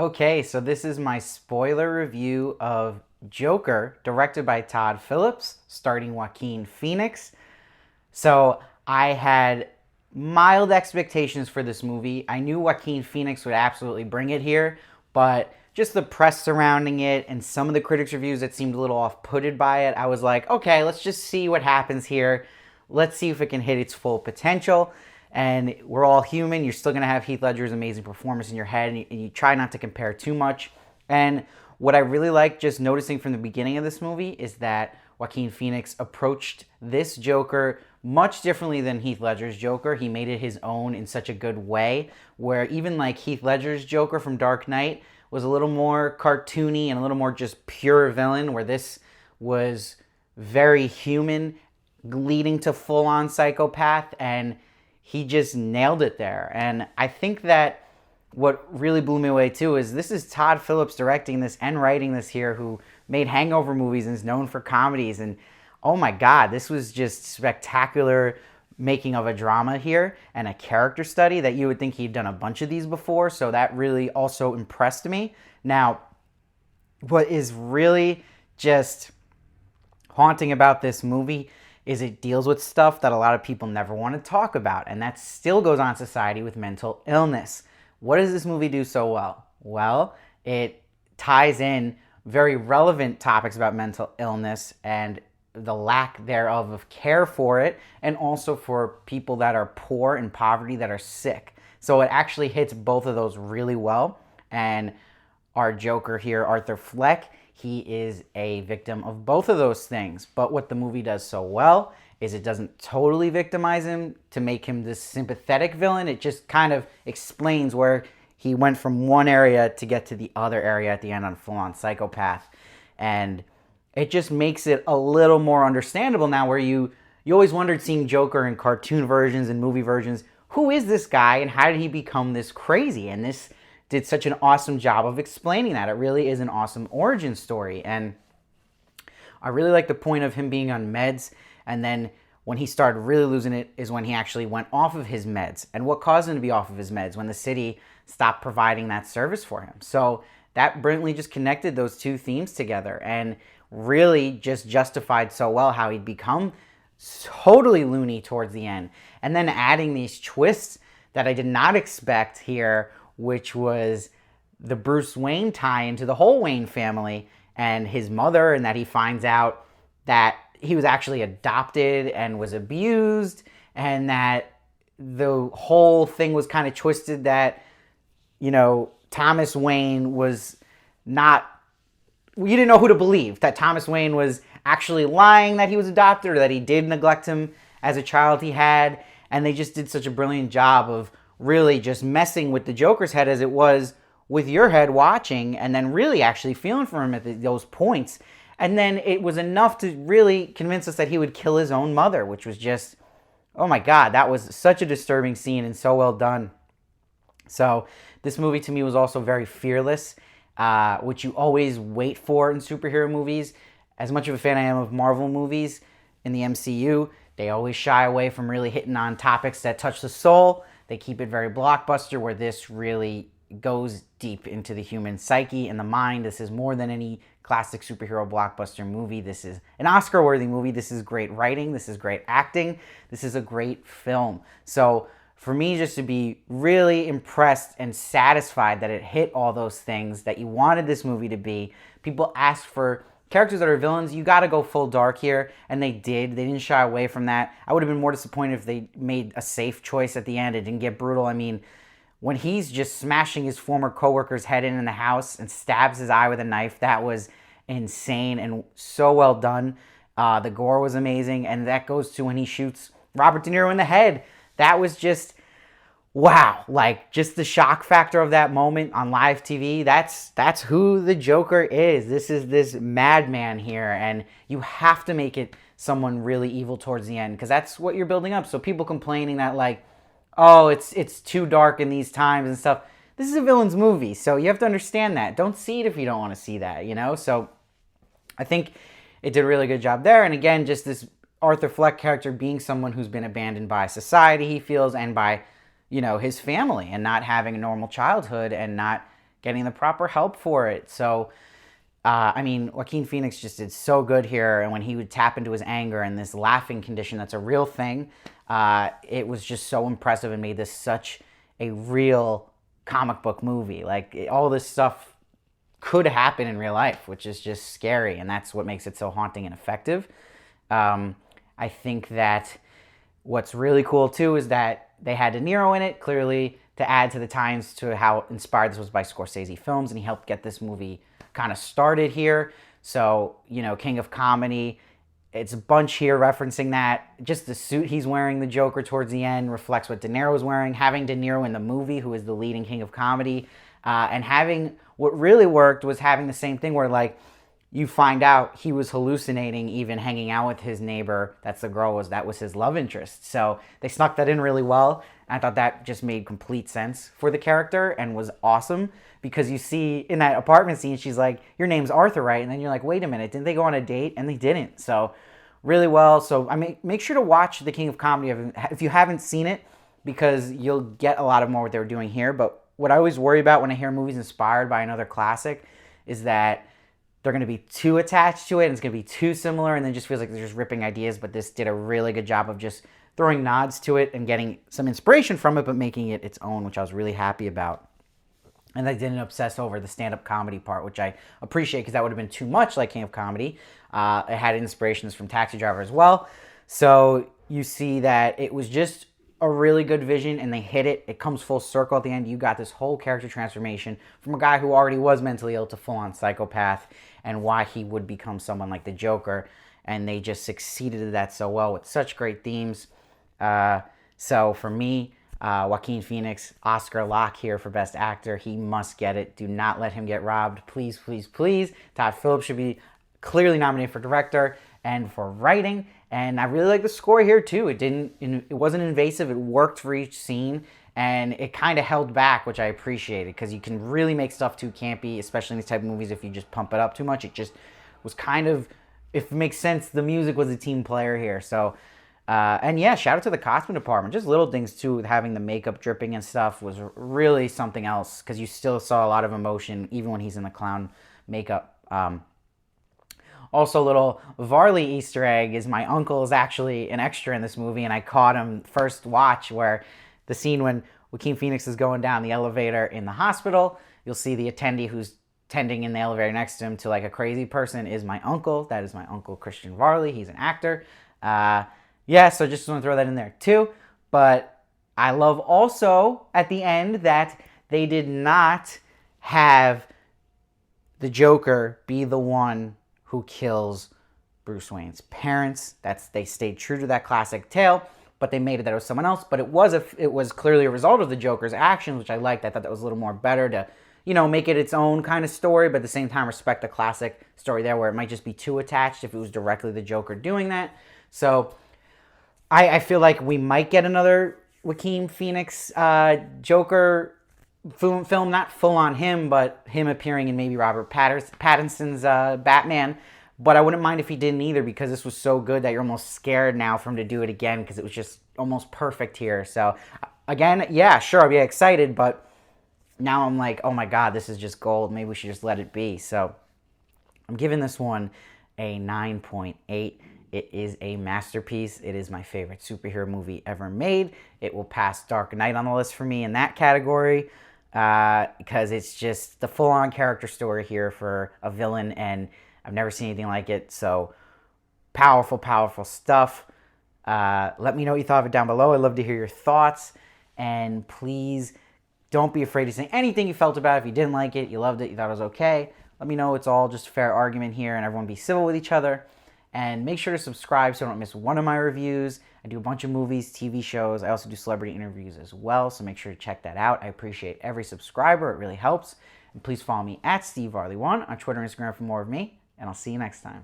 Okay, so this is my spoiler review of Joker, directed by Todd Phillips, starring Joaquin Phoenix. So I had mild expectations for this movie. I knew Joaquin Phoenix would absolutely bring it here, but just the press surrounding it and some of the critics' reviews that seemed a little off-putted by it, I was like, okay, let's just see what happens here. Let's see if it can hit its full potential. And we're all human. You're still going to have Heath Ledger's amazing performance in your head, and you try not to compare too much. And what I really like just noticing from the beginning of this movie is that Joaquin Phoenix approached this Joker much differently than Heath Ledger's Joker. He made it his own in such a good way, where even like Heath Ledger's Joker from Dark Knight was a little more cartoony and a little more just pure villain, where this was very human, leading to full-on psychopath, and he just nailed it there. And I think that what really blew me away too is this is Todd Phillips directing this and writing this here, who made Hangover movies and is known for comedies. And oh my God, this was just spectacular making of a drama here and a character study that you would think he'd done a bunch of these before. So that really also impressed me. Now, what is really just haunting about this movie is it deals with stuff that a lot of people never want to talk about, and that still goes on in society with mental illness. What does this movie do so well? Well, it ties in very relevant topics about mental illness and the lack thereof of care for it, and also for people that are poor and poverty that are sick. So it actually hits both of those really well. And our Joker here, Arthur Fleck, he is a victim of both of those things. But what the movie does so well is it doesn't totally victimize him to make him this sympathetic villain. It just kind of explains where he went from one area to get to the other area at the end on full-on psychopath. And it just makes it a little more understandable now, where you always wondered, seeing Joker in cartoon versions and movie versions, who is this guy and how did he become this crazy? And this did such an awesome job of explaining that. It really is an awesome origin story. And I really like the point of him being on meds, and then when he started really losing it is when he actually went off of his meds. And what caused him to be off of his meds? When the city stopped providing that service for him. So that brilliantly just connected those two themes together and really just justified so well how he'd become totally loony towards the end. And then adding these twists that I did not expect here, which was the Bruce Wayne tie into the whole Wayne family and his mother, and that he finds out that he was actually adopted and was abused, and that the whole thing was kind of twisted, that, you know, Thomas Wayne was not, you didn't know who to believe, that Thomas Wayne was actually lying that he was adopted, or that he did neglect him as a child he had. And they just did such a brilliant job of really just messing with the Joker's head as it was with your head watching, and then really actually feeling for him at those points. And then it was enough to really convince us that he would kill his own mother, which was just, oh my God, that was such a disturbing scene and so well done. So this movie to me was also very fearless, which you always wait for in superhero movies. As much of a fan I am of Marvel movies in the MCU, they always shy away from really hitting on topics that touch the soul. They keep it very blockbuster, where this really goes deep into the human psyche and the mind. This is more than any classic superhero blockbuster movie. This is an Oscar-worthy movie. This is great writing. This is great acting. This is a great film. So for me, just to be really impressed and satisfied that it hit all those things that you wanted this movie to be. People ask for characters that are villains, you got to go full dark here, and they did. They didn't shy away from that. I would have been more disappointed if they made a safe choice at the end. It didn't get brutal. I mean, when he's just smashing his former coworker's head in the house and stabs his eye with a knife, that was insane and so well done. The gore was amazing, and that goes to when he shoots Robert De Niro in the head. That was just, wow, like just the shock factor of that moment on live TV. That's who the Joker is. This is this madman here, and you have to make it someone really evil towards the end, because that's what you're building up. So people complaining that, like, oh, it's too dark in these times and stuff. This is a villain's movie, so you have to understand that. Don't see it if you don't want to see that, you know? So I think it did a really good job there. And again, just this Arthur Fleck character being someone who's been abandoned by society, he feels, and by, you know, his family, and not having a normal childhood and not getting the proper help for it. So, I mean, Joaquin Phoenix just did so good here. And when he would tap into his anger and this laughing condition that's a real thing, it was just so impressive and made this such a real comic book movie. Like, all this stuff could happen in real life, which is just scary. And that's what makes it so haunting and effective. I think that what's really cool, too, is that they had De Niro in it, clearly, to add to the times to how inspired this was by Scorsese films. And he helped get this movie kind of started here. So, you know, King of Comedy, it's a bunch here referencing that. Just the suit he's wearing, the Joker, towards the end reflects what De Niro was wearing. Having De Niro in the movie, who is the leading King of Comedy, and having, what really worked was having the same thing where, like, you find out he was hallucinating even hanging out with his neighbor, that's the girl, that was his love interest. So they snuck that in really well. I thought that just made complete sense for the character and was awesome, because you see in that apartment scene, she's like, your name's Arthur, right? And then you're like, wait a minute, didn't they go on a date? And they didn't. So really well. So I mean, make sure to watch The King of Comedy if you haven't seen it, because you'll get a lot of more what they were doing here. But what I always worry about when I hear movies inspired by another classic is that they're going to be too attached to it and it's going to be too similar, and then it just feels like they're just ripping ideas. But this did a really good job of just throwing nods to it and getting some inspiration from it, but making it its own, which I was really happy about. And I didn't obsess over the stand-up comedy part, which I appreciate, because that would have been too much like King of Comedy. It had inspirations from Taxi Driver as well. So you see that it was just a really good vision, and they hit it. It comes full circle at the end. You got this whole character transformation from a guy who already was mentally ill to full-on psychopath, and why he would become someone like the Joker. And they just succeeded at that so well with such great themes. So for me, Joaquin Phoenix, Oscar lock here for Best Actor. He must get it. Do not let him get robbed. Please, please, please. Todd Phillips should be clearly nominated for director and for writing. And I really like the score here too. It wasn't invasive. It worked for each scene, and it kind of held back, which I appreciated, because you can really make stuff too campy, especially in these type of movies. If you just pump it up too much, it just was kind of, if it makes sense, the music was a team player here. So, and yeah, shout out to the costume department. Just little things too, with having the makeup dripping and stuff was really something else, because you still saw a lot of emotion even when he's in the clown makeup. Also, little Varley Easter egg is my uncle is actually an extra in this movie, and I caught him first watch, where the scene when Joaquin Phoenix is going down the elevator in the hospital, you'll see the attendee who's tending in the elevator next to him to like a crazy person is my uncle. That is my uncle, Christian Varley. He's an actor. Yeah, so just want to throw that in there too. But I love also at the end that they did not have the Joker be the one who kills Bruce Wayne's parents. They stayed true to that classic tale, but they made it that it was someone else. But it was clearly a result of the Joker's actions, which I liked. I thought that was a little more better to, make it its own kind of story, but at the same time respect the classic story there, where it might just be too attached if it was directly the Joker doing that. So I feel like we might get another Joaquin Phoenix Joker film, not full on him, but him appearing in maybe Robert Pattinson's Batman. But I wouldn't mind if he didn't either, because this was so good that you're almost scared now for him to do it again, because it was just almost perfect here. So again, yeah, sure, I'll be excited, but now I'm like, oh my God, this is just gold. Maybe we should just let it be. So I'm giving this one a 9.8. It is a masterpiece. It is my favorite superhero movie ever made. It will pass Dark Knight on the list for me in that category, because it's just the full-on character story here for a villain, and I've never seen anything like it. So powerful, powerful stuff. Let me know what you thought of it down below. I'd love to hear your thoughts. And please don't be afraid to say anything you felt about it. If you didn't like it, you loved it, you thought it was okay, let me know. It's all just a fair argument here, and everyone be civil with each other. And make sure to subscribe so you don't miss one of my reviews. I do a bunch of movies, TV shows. I also do celebrity interviews as well, so make sure to check that out. I appreciate every subscriber. It really helps. And please follow me at SteveVarley1 on Twitter and Instagram for more of me, and I'll see you next time.